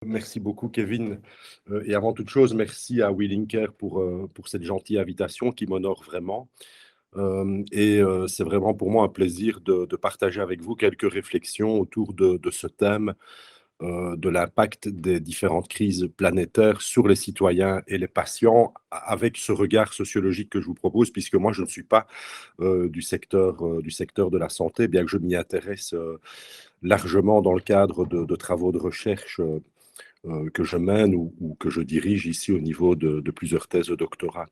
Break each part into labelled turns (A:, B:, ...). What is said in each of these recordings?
A: Merci beaucoup, Kevin. Et avant toute chose, merci à Willinker pour cette gentille invitation qui m'honore vraiment. C'est vraiment pour moi un plaisir de partager avec vous quelques réflexions autour de ce thème, de l'impact des différentes crises planétaires sur les citoyens et les patients, avec ce regard sociologique que je vous propose, puisque moi, je ne suis pas du secteur de la santé, bien que je m'y intéresse largement dans le cadre de travaux de recherche que je mène ou que je dirige ici au niveau de plusieurs thèses de doctorat.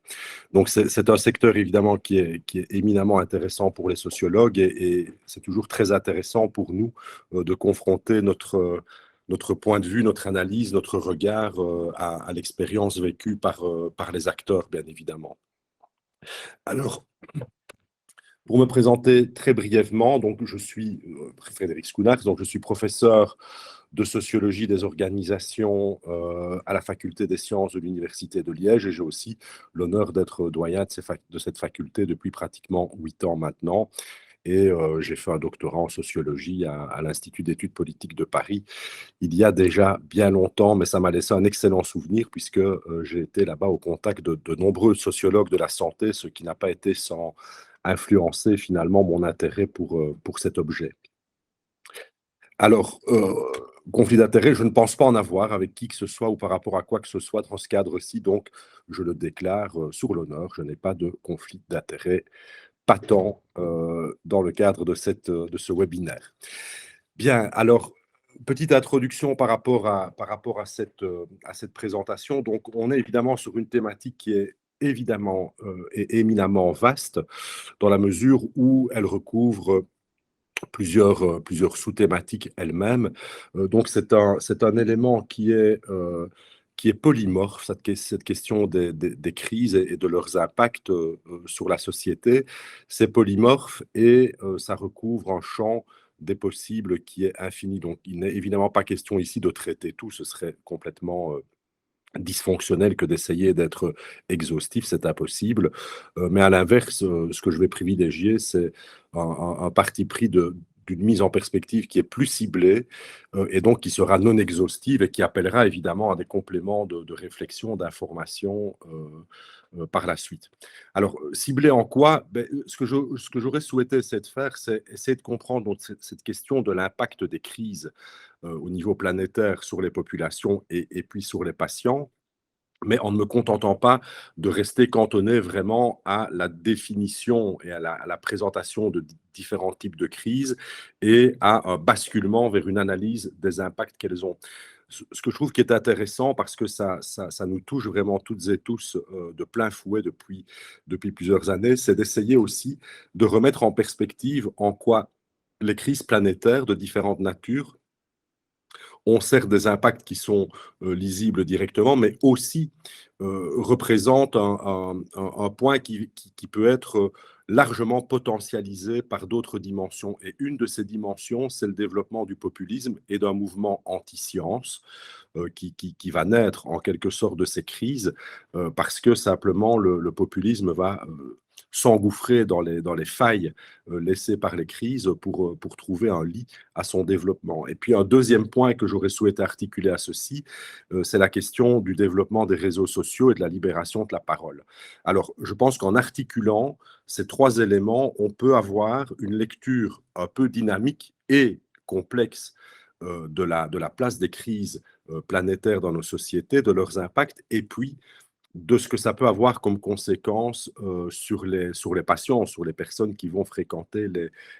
A: Donc c'est un secteur évidemment qui est éminemment intéressant pour les sociologues et c'est toujours très intéressant pour nous de confronter notre point de vue, notre analyse, notre regard à l'expérience vécue par les acteurs, bien évidemment. Alors, pour me présenter très brièvement, donc je suis Frédéric Schounartz, donc je suis professeur de sociologie des organisations à la faculté des sciences de l'Université de Liège et j'ai aussi l'honneur d'être doyen de cette faculté depuis pratiquement 8 ans maintenant. Et j'ai fait un doctorat en sociologie à l'Institut d'études politiques de Paris il y a déjà bien longtemps, mais ça m'a laissé un excellent souvenir puisque j'ai été là-bas au contact de nombreux sociologues de la santé, ce qui n'a pas été sans influencer finalement mon intérêt pour cet objet. Alors, conflit d'intérêt, je ne pense pas en avoir avec qui que ce soit ou par rapport à quoi que ce soit dans ce cadre-ci, donc je le déclare sur l'honneur, je n'ai pas de conflit d'intérêt patent dans le cadre de ce webinaire. Bien, alors, petite introduction par rapport à cette présentation. Donc, on est évidemment sur une thématique qui est évidemment et éminemment vaste, dans la mesure où elle recouvre plusieurs sous-thématiques elles-mêmes. Donc, c'est un élément qui est polymorphe, cette question des crises et de leurs impacts sur la société. C'est polymorphe et ça recouvre un champ des possibles qui est infini. Donc, il n'est évidemment pas question ici de traiter tout, ce serait complètement dysfonctionnel que d'essayer d'être exhaustif, c'est impossible. Mais à l'inverse, ce que je vais privilégier, c'est un parti pris d'une mise en perspective qui est plus ciblée et donc qui sera non exhaustive et qui appellera évidemment à des compléments de réflexion, d'information par la suite. Alors, ciblé en quoi? Ce que j'aurais souhaité essayer de faire, c'est essayer de comprendre donc, cette question de l'impact des crises au niveau planétaire sur les populations et puis sur les patients, mais en ne me contentant pas de rester cantonné vraiment à la définition et à la présentation de différents types de crises et à un basculement vers une analyse des impacts qu'elles ont. Ce que je trouve qui est intéressant, parce que ça nous touche vraiment toutes et tous de plein fouet depuis plusieurs années, c'est d'essayer aussi de remettre en perspective en quoi les crises planétaires de différentes natures ont certes des impacts qui sont lisibles directement, mais aussi représentent un point qui peut être largement potentialisé par d'autres dimensions. Et une de ces dimensions, c'est le développement du populisme et d'un mouvement anti-science qui va naître en quelque sorte de ces crises, parce que simplement le populisme va s'engouffrer dans les failles laissées par les crises pour trouver un lit à son développement. Et puis un deuxième point que j'aurais souhaité articuler à ceci, c'est la question du développement des réseaux sociaux et de la libération de la parole. Alors, je pense qu'en articulant ces trois éléments, on peut avoir une lecture un peu dynamique et complexe de la place des crises planétaires dans nos sociétés, de leurs impacts, et puis de ce que ça peut avoir comme conséquence sur les patients, sur les personnes qui vont fréquenter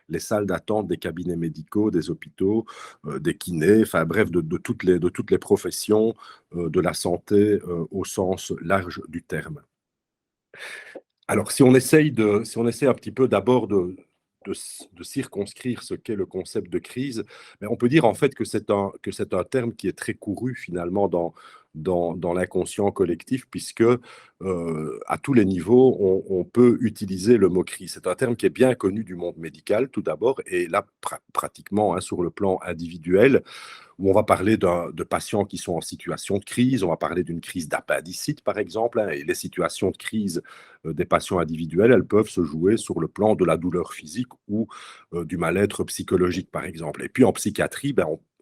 A: les salles d'attente des cabinets médicaux, des hôpitaux, des kinés, enfin bref, de toutes les professions de la santé au sens large du terme. Alors, si on essaye un petit peu d'abord de circonscrire ce qu'est le concept de crise, mais on peut dire en fait que c'est un terme qui est très couru finalement dans l'inconscient collectif, puisque à tous les niveaux, on peut utiliser le mot crise. C'est un terme qui est bien connu du monde médical tout d'abord, et là pratiquement hein, sur le plan individuel, où on va parler de patients qui sont en situation de crise, on va parler d'une crise d'appendicite par exemple, hein, et les situations de crise des patients individuels, elles peuvent se jouer sur le plan de la douleur physique ou du mal-être psychologique par exemple. Et puis en psychiatrie,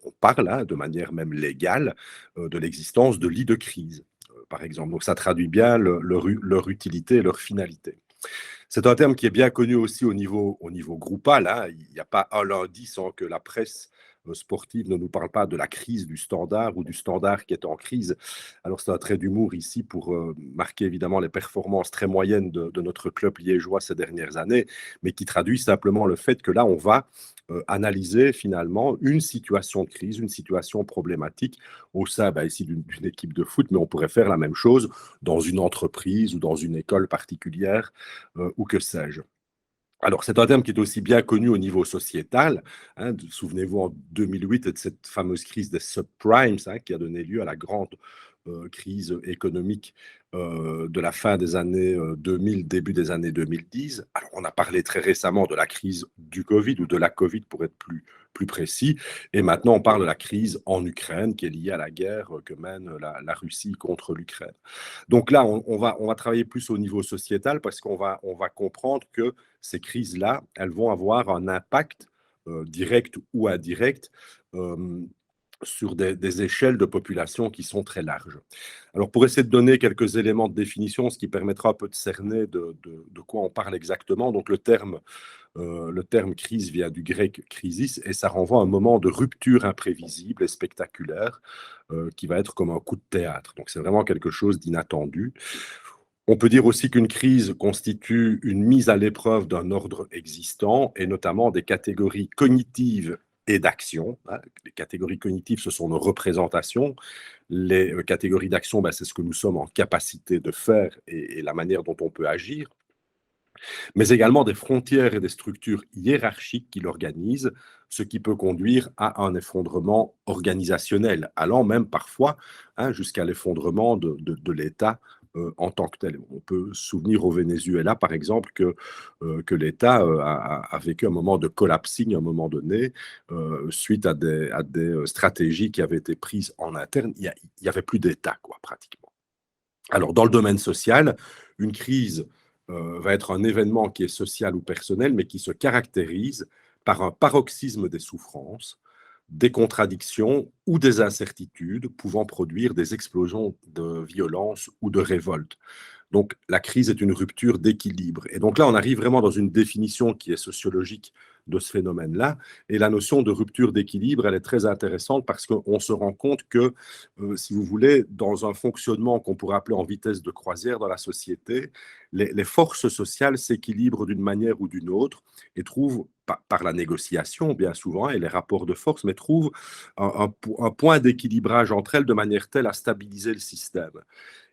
A: on parle, de manière même légale, de l'existence de lits de crise, par exemple. Donc ça traduit bien leur utilité et leur finalité. C'est un terme qui est bien connu aussi au niveau groupal, hein. Il n'y a pas un lundi sans que la presse sportive ne nous parle pas de la crise du Standard ou du Standard qui est en crise. Alors c'est un trait d'humour ici pour marquer évidemment les performances très moyennes de notre club liégeois ces dernières années, mais qui traduit simplement le fait que là, on va analyser finalement une situation de crise, une situation problématique au sein ici d'une équipe de foot, mais on pourrait faire la même chose dans une entreprise ou dans une école particulière ou que sais-je. Alors, c'est un terme qui est aussi bien connu au niveau sociétal, hein. Souvenez-vous en 2008 de cette fameuse crise des subprimes, hein, qui a donné lieu à la grande crise économique de la fin des années 2000, début des années 2010. Alors, on a parlé très récemment de la crise du Covid ou de la Covid pour être plus précis. Et maintenant, on parle de la crise en Ukraine qui est liée à la guerre que mène la Russie contre l'Ukraine. Donc là, on va travailler plus au niveau sociétal parce qu'on va comprendre que ces crises-là, elles vont avoir un impact direct ou indirect euh, sur des échelles de population qui sont très larges. Alors, pour essayer de donner quelques éléments de définition, ce qui permettra un peu de cerner de quoi on parle exactement, donc le terme crise vient du grec crisis et ça renvoie à un moment de rupture imprévisible et spectaculaire qui va être comme un coup de théâtre. Donc, c'est vraiment quelque chose d'inattendu. On peut dire aussi qu'une crise constitue une mise à l'épreuve d'un ordre existant et notamment des catégories cognitives et d'action, hein. Les catégories cognitives, ce sont nos représentations. Les catégories d'action, c'est ce que nous sommes en capacité de faire et la manière dont on peut agir, mais également des frontières et des structures hiérarchiques qui l'organisent, ce qui peut conduire à un effondrement organisationnel, allant même parfois jusqu'à l'effondrement de l'État en tant que tel. On peut se souvenir au Venezuela, par exemple, que l'État a vécu un moment de collapsing à un moment donné, suite à des stratégies qui avaient été prises en interne. Il n'y avait plus d'État, quoi, pratiquement. Alors, dans le domaine social, une crise va être un événement qui est social ou personnel, mais qui se caractérise par un paroxysme des souffrances, des contradictions ou des incertitudes pouvant produire des explosions de violence ou de révolte. Donc, la crise est une rupture d'équilibre. Et donc là, on arrive vraiment dans une définition qui est sociologique de ce phénomène-là. Et la notion de rupture d'équilibre, elle est très intéressante parce qu'on se rend compte que, si vous voulez, dans un fonctionnement qu'on pourrait appeler en vitesse de croisière dans la société, les forces sociales s'équilibrent d'une manière ou d'une autre et trouvent, par la négociation bien souvent et les rapports de force, mais trouvent un point d'équilibrage entre elles de manière telle à stabiliser le système.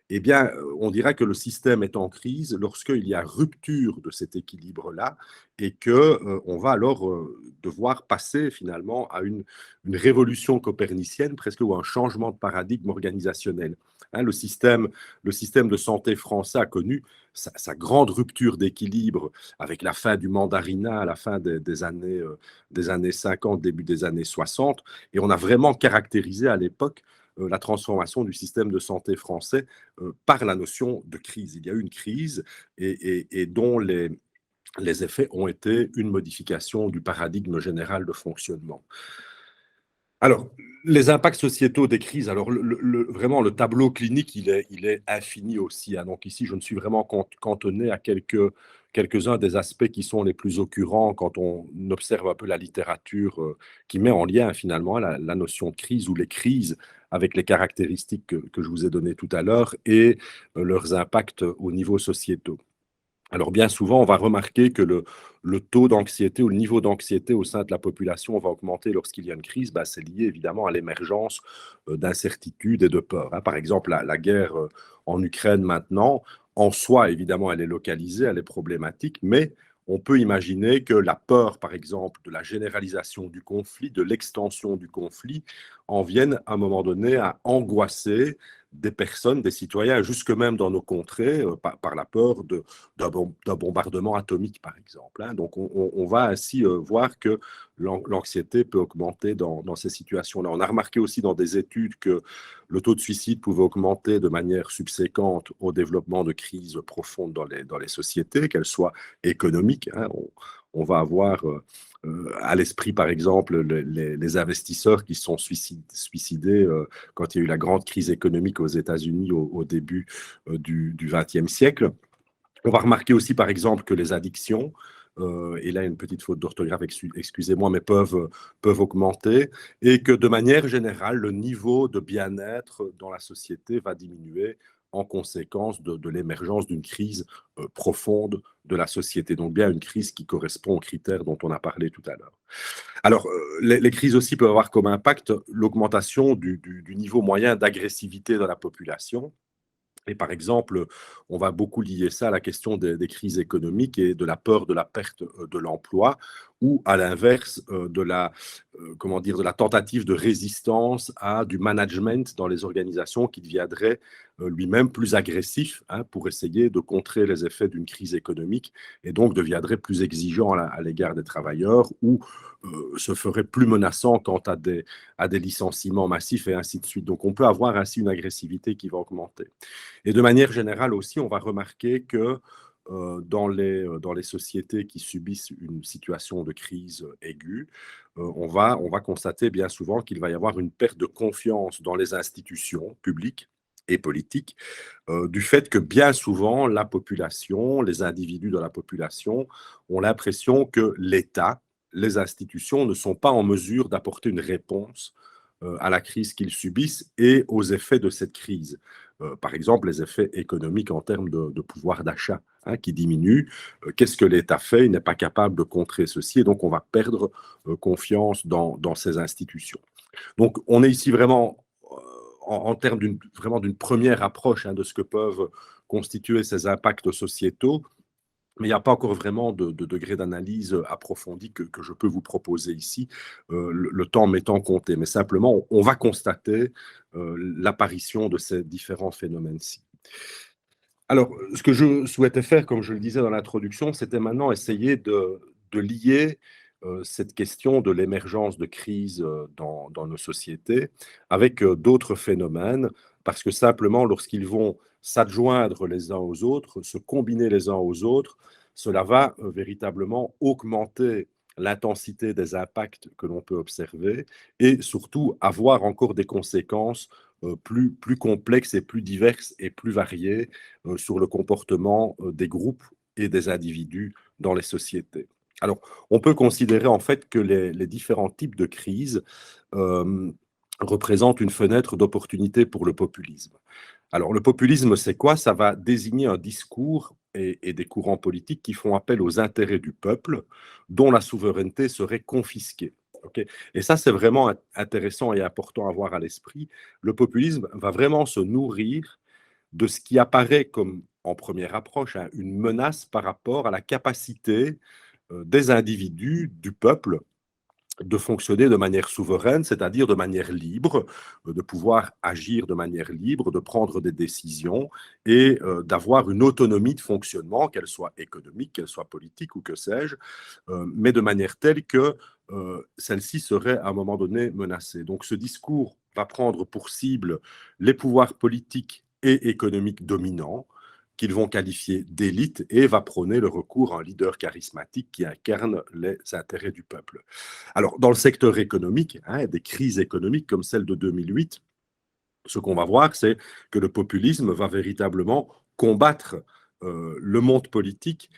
A: Eh bien, on dirait que le système est en crise lorsqu'il y a rupture de cet équilibre-là et qu'on va alors devoir passer finalement à une révolution copernicienne presque ou un changement de paradigme organisationnel. Hein, le système de santé français a connu sa grande rupture d'équilibre avec la fin du mandarinat à la fin des années 50, début des années 60, et on a vraiment caractérisé à l'époque la transformation du système de santé français par la notion de crise. Il y a eu une crise et dont les effets ont été une modification du paradigme général de fonctionnement. Alors, les impacts sociétaux des crises, alors vraiment le tableau clinique, il est infini aussi, hein. Donc ici, je ne suis vraiment cantonné à quelques-uns des aspects qui sont les plus occurrents quand on observe un peu la littérature qui met en lien finalement la notion de crise ou les crises avec les caractéristiques que je vous ai données tout à l'heure et leurs impacts au niveau sociétaux. Alors bien souvent, on va remarquer que le taux d'anxiété ou le niveau d'anxiété au sein de la population va augmenter lorsqu'il y a une crise. C'est lié évidemment à l'émergence d'incertitudes et de peurs, hein. Par exemple, la guerre en Ukraine maintenant, en soi, évidemment, elle est localisée, elle est problématique, mais on peut imaginer que la peur, par exemple, de la généralisation du conflit, de l'extension du conflit, en vienne à un moment donné à angoisser des personnes, des citoyens, jusque même dans nos contrées, par la peur d'un bombardement atomique, par exemple, hein. Donc, on va ainsi voir que l'anxiété peut augmenter dans ces situations-là. On a remarqué aussi dans des études que le taux de suicide pouvait augmenter de manière subséquente au développement de crises profondes dans les sociétés, qu'elles soient économiques, hein. On va avoir à l'esprit, par exemple, les investisseurs qui se sont suicidés quand il y a eu la grande crise économique aux États-Unis au début du XXe siècle. On va remarquer aussi, par exemple, que les addictions, et là, une petite faute d'orthographe, excusez-moi, mais peuvent augmenter, et que de manière générale, le niveau de bien-être dans la société va diminuer en conséquence de l'émergence d'une crise profonde de la société. Donc bien une crise qui correspond aux critères dont on a parlé tout à l'heure. Alors, les crises aussi peuvent avoir comme impact l'augmentation du niveau moyen d'agressivité de la population. Et par exemple, on va beaucoup lier ça à la question des crises économiques et de la peur de la perte de l'emploi, ou à l'inverse comment dire, de la tentative de résistance à du management dans les organisations qui deviendrait lui-même plus agressif, hein, pour essayer de contrer les effets d'une crise économique, et donc deviendrait plus exigeant à l'égard des travailleurs, ou se ferait plus menaçant quant à des licenciements massifs et ainsi de suite. Donc on peut avoir ainsi une agressivité qui va augmenter. Et de manière générale aussi, on va remarquer que dans les sociétés qui subissent une situation de crise aiguë, on va constater bien souvent qu'il va y avoir une perte de confiance dans les institutions publiques et politiques, du fait que bien souvent, la population, les individus de la population ont l'impression que l'État, les institutions ne sont pas en mesure d'apporter une réponse à la crise qu'ils subissent et aux effets de cette crise. Par exemple, les effets économiques en termes de pouvoir d'achat, hein, qui diminuent. Qu'est-ce que l'État fait? Il n'est pas capable de contrer ceci, et donc on va perdre confiance dans ces institutions. Donc on est ici vraiment en termes vraiment d'une première approche, hein, de ce que peuvent constituer ces impacts sociétaux, mais il n'y a pas encore vraiment de degré d'analyse approfondi que je peux vous proposer ici, le temps m'étant compté. Mais simplement, on va constater l'apparition de ces différents phénomènes-ci. Alors, ce que je souhaitais faire, comme je le disais dans l'introduction, c'était maintenant essayer de lier cette question de l'émergence de crises dans nos sociétés avec d'autres phénomènes, parce que simplement, lorsqu'ils vont s'adjoindre les uns aux autres, se combiner les uns aux autres, cela va véritablement augmenter l'intensité des impacts que l'on peut observer et surtout avoir encore des conséquences plus complexes et plus diverses et plus variées sur le comportement des groupes et des individus dans les sociétés. Alors, on peut considérer en fait que les différents types de crises euh, représentent une fenêtre d'opportunité pour le populisme. Alors, le populisme, c'est quoi? Ça va désigner un discours et des courants politiques qui font appel aux intérêts du peuple, dont la souveraineté serait confisquée. Okay. Et ça, c'est vraiment intéressant et important à avoir à l'esprit. Le populisme va vraiment se nourrir de ce qui apparaît comme, en première approche, hein, une menace par rapport à la capacité des individus, du peuple, de fonctionner de manière souveraine, c'est-à-dire de manière libre, de pouvoir agir de manière libre, de prendre des décisions et d'avoir une autonomie de fonctionnement, qu'elle soit économique, qu'elle soit politique ou que sais-je, mais de manière telle que celle-ci serait à un moment donné menacée. Donc ce discours va prendre pour cible les pouvoirs politiques et économiques dominants, qu'ils vont qualifier d'élite, et va prôner le recours à un leader charismatique qui incarne les intérêts du peuple. Alors, dans le secteur économique, hein, des crises économiques comme celle de 2008, ce qu'on va voir, c'est que le populisme va véritablement combattre le monde politique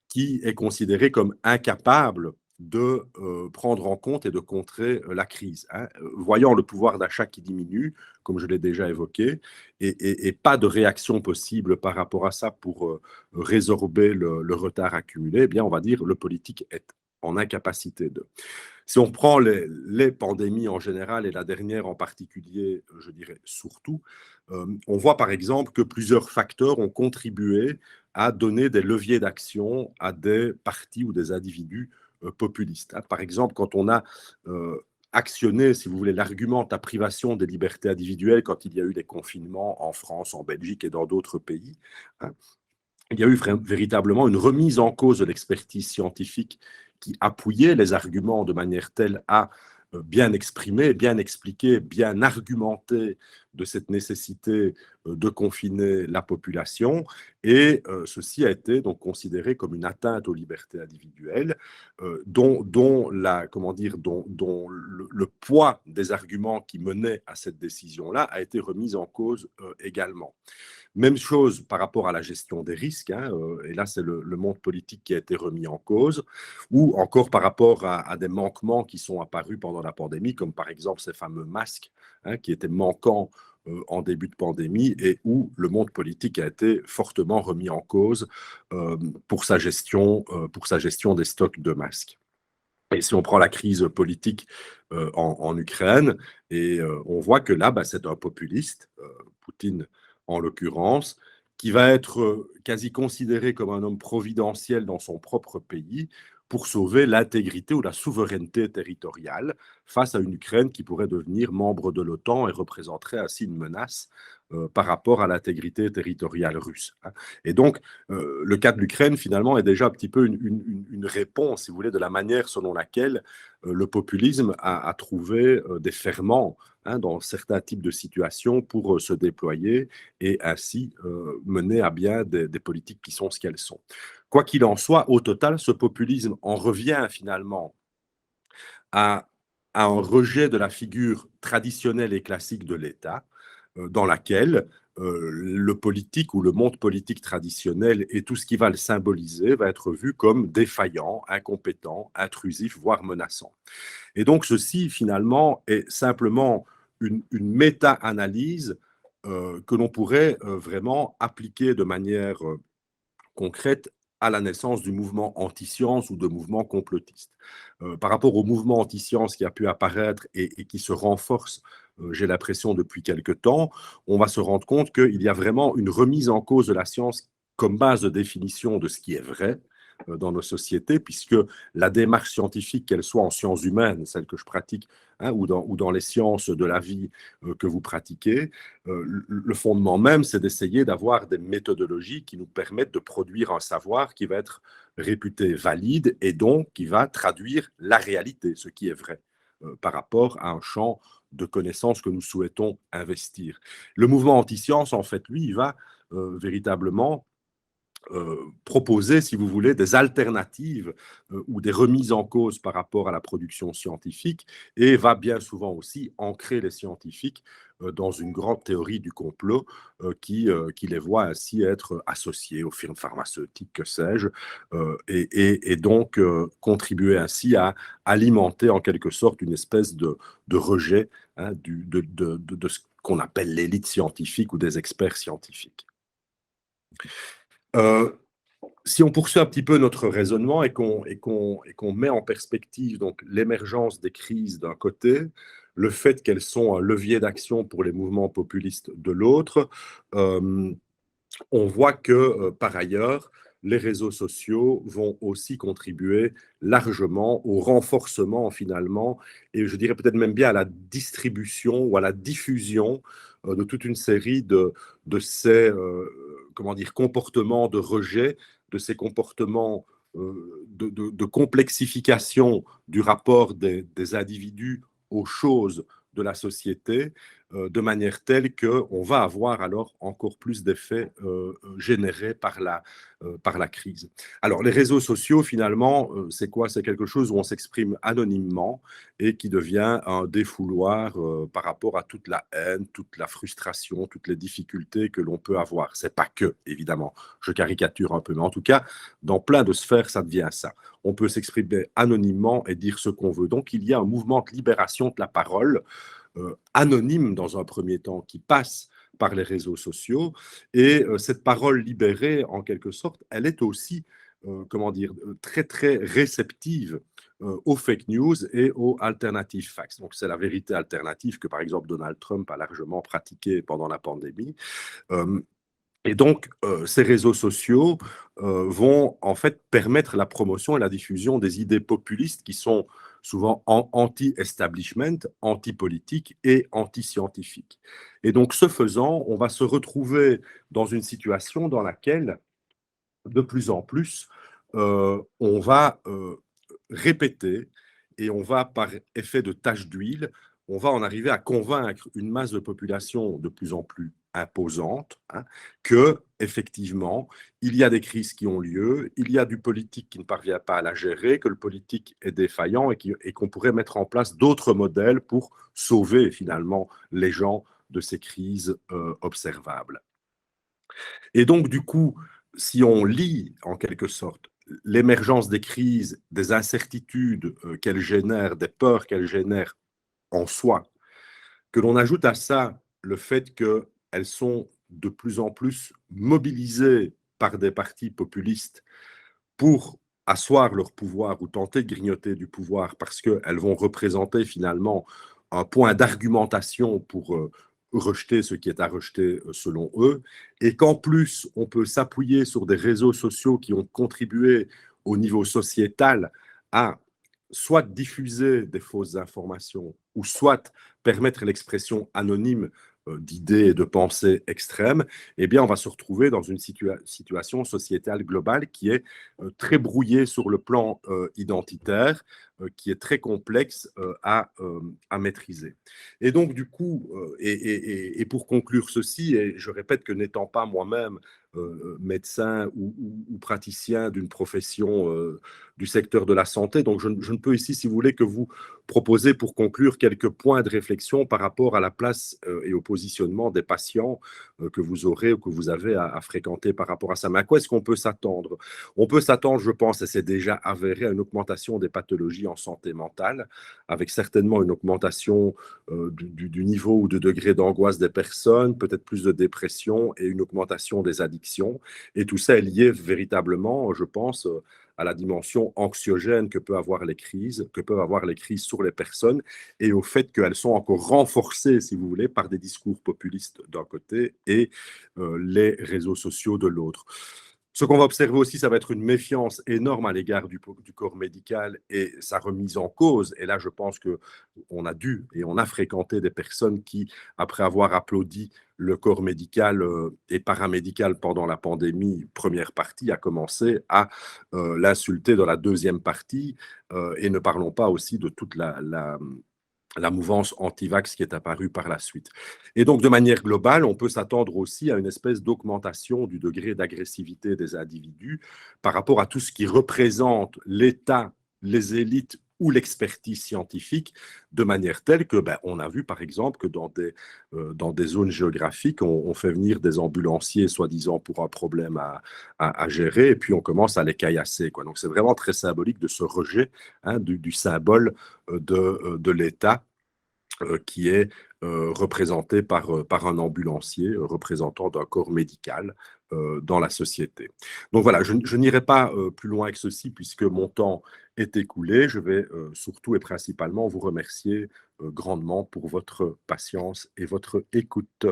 A: qui est considéré comme incapable de prendre en compte et de contrer la crise, hein. Voyant le pouvoir d'achat qui diminue, comme je l'ai déjà évoqué, et pas de réaction possible par rapport à ça pour résorber le retard accumulé, eh bien, on va dire le politique est en incapacité de. Si on prend les pandémies en général et la dernière en particulier, je dirais surtout, on voit par exemple que plusieurs facteurs ont contribué à donner des leviers d'action à des partis ou des individus populistes, hein. Par exemple, quand on a actionné, si vous voulez, l'argument de la privation des libertés individuelles quand il y a eu des confinements en France, en Belgique et dans d'autres pays, hein, il y a eu véritablement une remise en cause de l'expertise scientifique qui appuyait les arguments de manière telle à bien exprimer, bien expliquer, bien argumenter de cette nécessité de confiner la population, et ceci a été donc considéré comme une atteinte aux libertés individuelles, dont le poids des arguments qui menaient à cette décision-là a été remis en cause également. Même chose par rapport à la gestion des risques, hein, et là c'est le monde politique qui a été remis en cause, ou encore par rapport à des manquements qui sont apparus pendant la pandémie, comme par exemple ces fameux masques, hein, qui étaient manquants en début de pandémie, et où le monde politique a été fortement remis en cause pour sa gestion des stocks de masques. Et si on prend la crise politique en Ukraine, et on voit que là, bah, c'est un populiste, Poutine en l'occurrence, qui va être quasi considéré comme un homme providentiel dans son propre pays pour sauver l'intégrité ou la souveraineté territoriale face à une Ukraine qui pourrait devenir membre de l'OTAN et représenterait ainsi une menace par rapport à l'intégrité territoriale russe, hein. Et donc, le cas de l'Ukraine, finalement, est déjà un petit peu une réponse, si vous voulez, de la manière selon laquelle le populisme a trouvé des ferments, hein, dans certains types de situations pour se déployer et ainsi mener à bien des politiques qui sont ce qu'elles sont. Quoi qu'il en soit, au total, ce populisme en revient finalement à, à un rejet de la figure traditionnelle et classique de l'État, dans laquelle le politique ou le monde politique traditionnel et tout ce qui va le symboliser va être vu comme défaillant, incompétent, intrusif, voire menaçant. Et donc ceci, finalement, est simplement une méta-analyse que l'on pourrait vraiment appliquer de manière concrète à la naissance du mouvement anti-science ou de mouvements complotistes. Par rapport au mouvement anti-science qui a pu apparaître et qui se renforce, j'ai l'impression, depuis quelque temps, on va se rendre compte qu'il y a vraiment une remise en cause de la science comme base de définition de ce qui est vrai dans nos sociétés, puisque la démarche scientifique, qu'elle soit en sciences humaines, celle que je pratique, hein, ou dans les sciences de la vie que vous pratiquez, le fondement même, c'est d'essayer d'avoir des méthodologies qui nous permettent de produire un savoir qui va être réputé valide et donc qui va traduire la réalité, ce qui est vrai, par rapport à un champ de connaissances que nous souhaitons investir. Le mouvement anti-science, en fait, lui, il va véritablement proposer, si vous voulez, des alternatives ou des remises en cause par rapport à la production scientifique, et va bien souvent aussi ancrer les scientifiques dans une grande théorie du complot qui les voit ainsi être associés aux firmes pharmaceutiques, que sais-je, et donc contribuer ainsi à alimenter en quelque sorte une espèce de rejet, hein, de ce qu'on appelle l'élite scientifique ou des experts scientifiques. Euh, Si on poursuit un petit peu notre raisonnement et qu'on met en perspective donc l'émergence des crises d'un côté, le fait qu'elles sont un levier d'action pour les mouvements populistes de l'autre, euh, on voit que par ailleurs, les réseaux sociaux vont aussi contribuer largement au renforcement finalement, et je dirais peut-être même bien à la distribution ou à la diffusion de toute une série de ces comment dire, comportements de rejet, de ces comportements de complexification du rapport des individus aux choses de la société, de manière telle qu'on va avoir alors encore plus d'effets générés par la crise. Alors, les réseaux sociaux, finalement, c'est quoi? C'est quelque chose où on s'exprime anonymement et qui devient un défouloir par rapport à toute la haine, toute la frustration, toutes les difficultés que l'on peut avoir. C'est pas que, évidemment, je caricature un peu, mais en tout cas, dans plein de sphères, ça devient ça. On peut s'exprimer anonymement et dire ce qu'on veut. Donc, il y a un mouvement de libération de la parole anonyme dans un premier temps qui passe par les réseaux sociaux. Et cette parole libérée, en quelque sorte, elle est aussi, comment dire, très, très réceptive aux fake news et aux alternative facts. Donc, c'est la vérité alternative que, par exemple, Donald Trump a largement pratiquée pendant la pandémie. Euh, et donc, ces réseaux sociaux vont en fait permettre la promotion et la diffusion des idées populistes qui sont souvent anti-establishment, anti-politique et anti-scientifique. Et donc, ce faisant, on va se retrouver dans une situation dans laquelle, de plus en plus, on va répéter et on va, par effet de tache d'huile, on va en arriver à convaincre une masse de population de plus en plus imposante, hein, que effectivement, il y a des crises qui ont lieu, il y a du politique qui ne parvient pas à la gérer, que le politique est défaillant et qu'on pourrait mettre en place d'autres modèles pour sauver finalement les gens de ces crises observables. Et donc, du coup, si on lit en quelque sorte l'émergence des crises, des incertitudes qu'elles génèrent, des peurs qu'elles génèrent en soi, que l'on ajoute à ça le fait qu'elles sont de plus en plus mobilisées par des partis populistes pour asseoir leur pouvoir ou tenter de grignoter du pouvoir parce qu'elles vont représenter finalement un point d'argumentation pour rejeter ce qui est à rejeter selon eux, et qu'en plus on peut s'appuyer sur des réseaux sociaux qui ont contribué au niveau sociétal à soit diffuser des fausses informations ou soit permettre l'expression anonyme d'idées et de pensées extrêmes, eh bien, on va se retrouver dans une situation sociétale globale qui est très brouillée sur le plan identitaire, qui est très complexe à maîtriser. Et donc, du coup, et pour conclure ceci, et je répète que n'étant pas moi-même médecin ou praticien d'une profession du secteur de la santé, donc je ne peux ici, si vous voulez, que vous proposer pour conclure quelques points de réflexion par rapport à la place et au positionnement des patients que vous aurez ou que vous avez à fréquenter par rapport à ça. Mais à quoi est-ce qu'on peut s'attendre? On peut s'attendre, je pense, et c'est déjà avéré, à une augmentation des pathologies en santé mentale, avec certainement une augmentation du niveau ou de degré d'angoisse des personnes, peut-être plus de dépression et une augmentation des addictions. Et tout ça est lié véritablement, je pense, à la dimension anxiogène que peuvent avoir les crises sur les personnes, et au fait qu'elles sont encore renforcées, si vous voulez, par des discours populistes d'un côté et les réseaux sociaux de l'autre. Ce qu'on va observer aussi, ça va être une méfiance énorme à l'égard du corps médical et sa remise en cause. Et là, je pense qu'on a dû et on a fréquenté des personnes qui, après avoir applaudi le corps médical et paramédical pendant la pandémie, première partie, a commencé à l'insulter dans la deuxième partie. Et ne parlons pas aussi de toute la mouvance anti-vax qui est apparue par la suite. Et donc, de manière globale, on peut s'attendre aussi à une espèce d'augmentation du degré d'agressivité des individus par rapport à tout ce qui représente l'État, les élites ou l'expertise scientifique, de manière telle que, on a vu par exemple que dans des zones géographiques, on fait venir des ambulanciers, soi-disant pour un problème à gérer, et puis on commence à les caillasser, quoi. Donc c'est vraiment très symbolique de ce rejet, hein, du symbole de l'État qui est représenté par un ambulancier représentant d'un corps médical dans la société. Donc voilà, je n'irai pas plus loin que ceci puisque mon temps est écoulé. Je vais surtout et principalement vous remercier grandement pour votre patience et votre écoute.